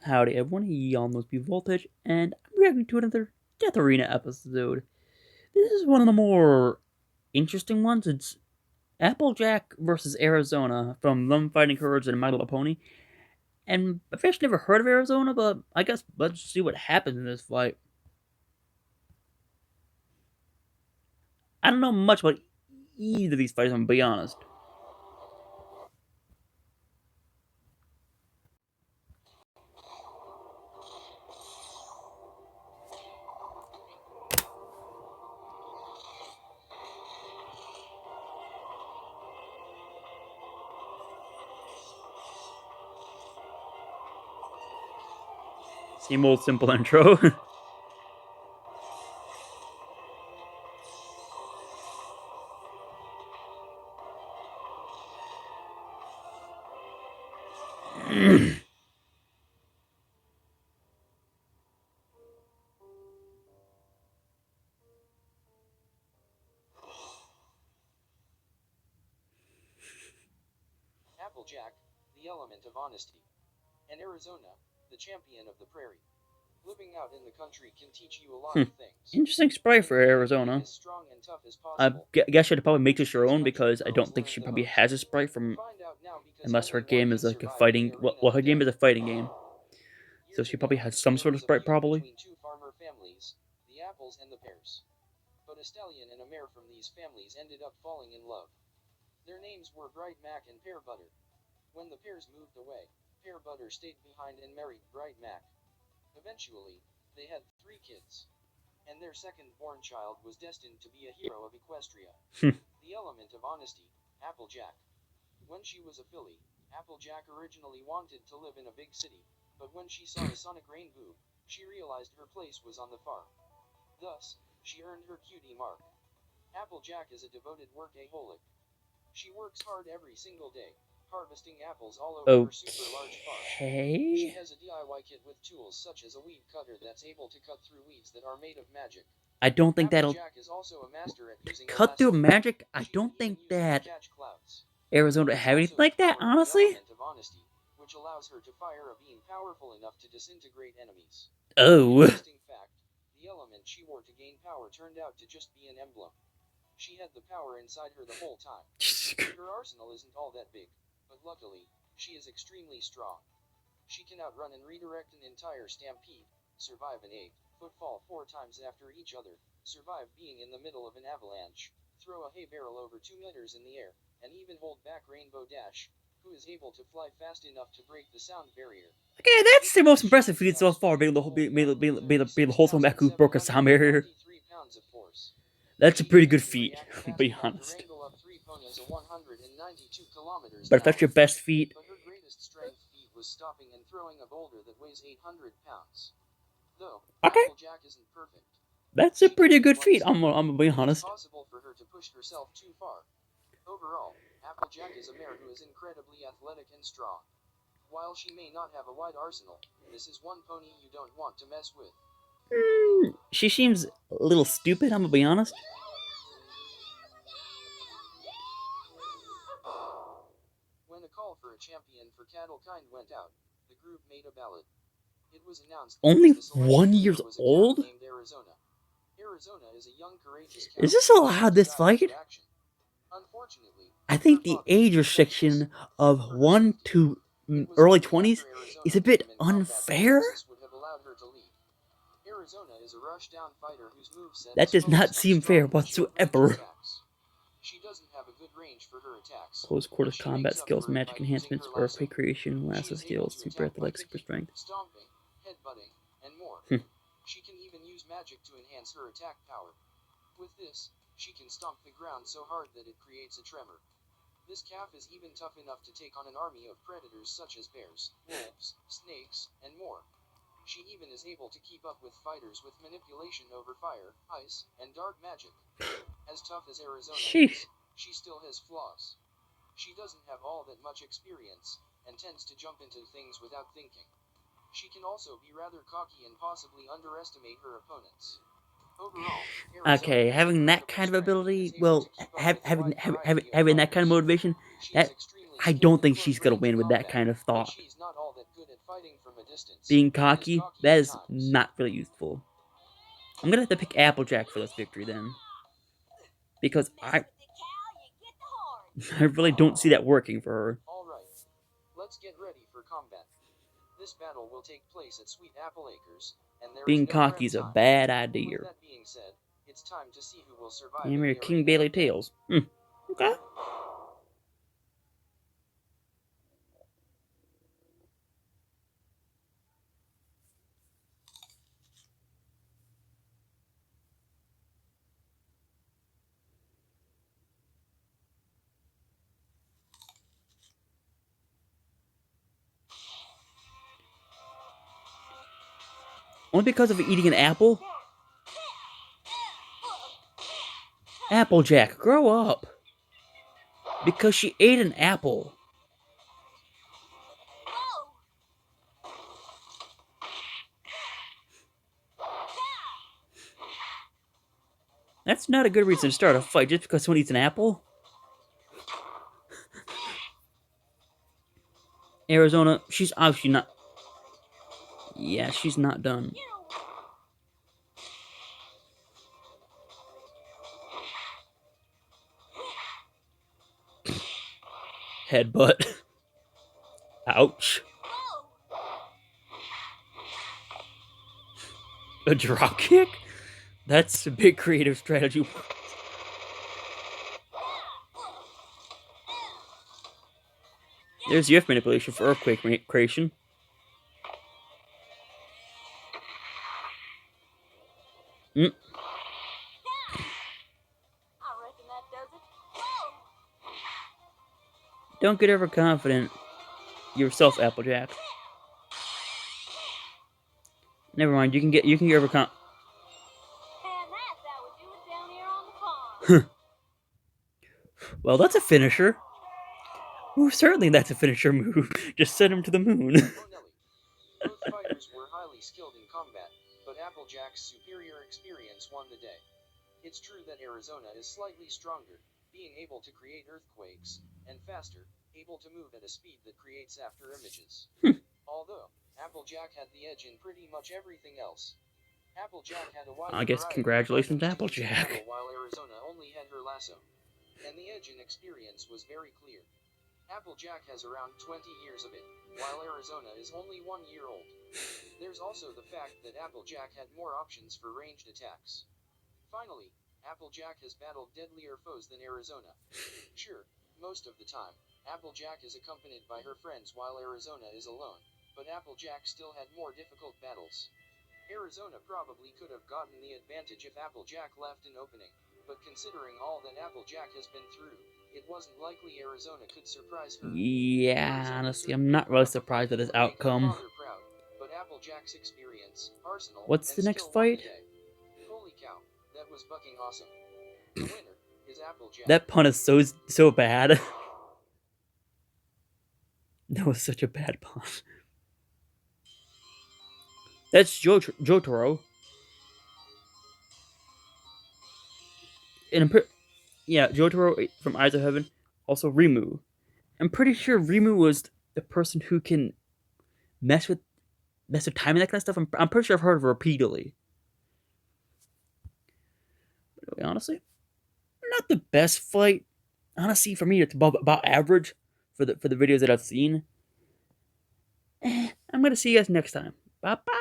Howdy everyone, y'all must be Voltage, and I'm reacting to another Death Arena episode. This is one of the more interesting ones. It's Applejack versus Arizona from Them Fighting Courage and My Little Pony. And I've actually never heard of Arizona, but I guess let's see what happens in this fight. I don't know much about either of these fights, I'm gonna be honest. Same old simple intro. Applejack, the element of honesty. And Arizona, the champion of the prairie. Living out in the country can teach you a lot of things. Interesting sprite for Arizona. As strong and tough as I possible. guess she'd probably make this her own because I don't think she probably has a sprite from Find out now because unless her only one game can is like a survive fighting. the Well, arena her game is a fighting game, so Years she probably ago, has some there sort of was a sprite, feud probably. between two farmer families, the apples and the pears. But a stallion and a mare from these families ended up falling in love. Their names were Bright Mac and Pear Butter. When the pears moved away, Pear Butter stayed behind and married Bright Mac. Eventually, they had 3 kids. And their second-born child was destined to be a hero of Equestria. The element of honesty, Applejack. When she was a filly, Applejack originally wanted to live in a big city, but when she saw a Sonic Rainbow, she realized her place was on the farm. Thus, she earned her cutie mark. Applejack is a devoted workaholic. She works hard every single day, harvesting apples all over her super large farm. She Okay. has a DIY kit with tools such as a weed cutter that's able to cut through weeds that are made of magic. I don't think that'll Applejack is also a master at using a cut through lasso. magic. I She don't can even think use it to that catch clouds. Arizona She's have anything also like that, devoured the honestly. element of honesty, which allows her to fire a beam powerful enough to disintegrate enemies. Oh. Interesting fact, the element she wore to gain power turned out to just be an emblem. She had the power inside her the whole time. Her arsenal isn't all that big, but luckily, she is extremely strong. She can outrun and redirect an entire stampede, survive an 8-foot fall 4 times after each other, survive being in the middle of an avalanche, throw a hay barrel over 2 meters in the air, and even hold back Rainbow Dash, who is able to fly fast enough to break the sound barrier. Okay, that's the most impressive feat so far, being the whole time back who broke a sound barrier. That's a pretty good feat, to be honest. But if that's your best feat, But her greatest strength feat was stopping and throwing a boulder that weighs 800 pounds. Though, okay, Applejack isn't perfect. that's a pretty good feat, I'm gonna be honest. It's possible for her to push herself too far. Overall, Applejack is a mare who is incredibly athletic and strong. While she may not have a wide arsenal, this is one pony you don't want to mess with. She seems a little stupid, I'm gonna be honest. When a call for a champion for cattle kind went out, the group made a ballot. It was announced Only the selection 1 winner year was a cow old? named Arizona. Arizona is a young, courageous cow. Is this allowed, this fight? Unfortunately, I think the age restriction of 1 to early 20s is a bit unfair. Arizona is a rush-down fighter whose moveset That does not seem fair whatsoever. She doesn't have a good range for her attacks. Close quarters combat skills, magic enhancements, earthquake creation, lasso skills, super athletic, super strength. Stomping, headbutting, and more. She can even use magic to enhance her attack power. With this, she can stomp the ground so hard that it creates a tremor. This calf is even tough enough to take on an army of predators such as bears, wolves, snakes, and more. She even is able to keep up with fighters with manipulation over fire, ice, and dark magic. As tough as Arizona is, she still has flaws. She doesn't have all that much experience, and tends to jump into things without thinking. She can also be rather cocky and possibly underestimate her opponents. Overall, okay, having that kind of ability, well, having that kind of motivation, that I don't think she's gonna win with that kind of but thought. she's not all that good at fighting from a distance. Being She is cocky, cocky that at is times. not really useful. I'm gonna have to pick Applejack for this victory then. Because I really don't see that working for her. Alright, let's get ready for combat. This battle will take place at Sweet Apple Acres, and there is Being no cocky prep is a time. bad With idea. that being said, it's time to see who will survive in Hammer the King arena. Bailey Tails. Okay. Only because of eating an apple? Applejack, grow up. Because she ate an apple. That's not a good reason to start a fight just because someone eats an apple. Arizona, she's obviously not. Yeah, she's not done. Headbutt. Ouch. A drop kick? That's a big creative strategy. There's the earth manipulation for earthquake creation. Mm. Don't get overconfident yourself, Applejack. Never mind. You can get overconfident. Well, that's a finisher. Ooh, certainly that's a finisher move. Just send him to the moon. Both fighters were highly skilled in combat, but Applejack's superior experience won the day. It's true that Arizona is slightly stronger, being able to create earthquakes, and faster, able to move at a speed that creates after images. Although, Applejack had the edge in pretty much everything else. Applejack had a wide I guess congratulations, Applejack. while Arizona only had her lasso. And the edge in experience was very clear. Applejack has around 20 years of it, while Arizona is only 1 year old. There's also the fact that Applejack had more options for ranged attacks. Finally, Applejack has battled deadlier foes than Arizona. Sure, most of the time, Applejack is accompanied by her friends while Arizona is alone, but Applejack still had more difficult battles. Arizona probably could have gotten the advantage if Applejack left an opening, but considering all that Applejack has been through, it wasn't likely Arizona could surprise her. Yeah, honestly, I'm not really surprised at this outcome. Proud, but Applejack's experience, arsenal, What's the next fight? Holy cow, that was fucking awesome. The winner is Applejack. That pun is so bad. That was such a bad pun. That's Jotaro. And yeah, Jotaro from Eyes of Heaven. Also Rimu. I'm pretty sure Rimu was the person who can mess with time and that kind of stuff. I'm pretty sure I've heard of her repeatedly. But honestly, not the best fight. Honestly, for me, it's about average for the videos that I've seen. I'm gonna see you guys next time. Bye bye.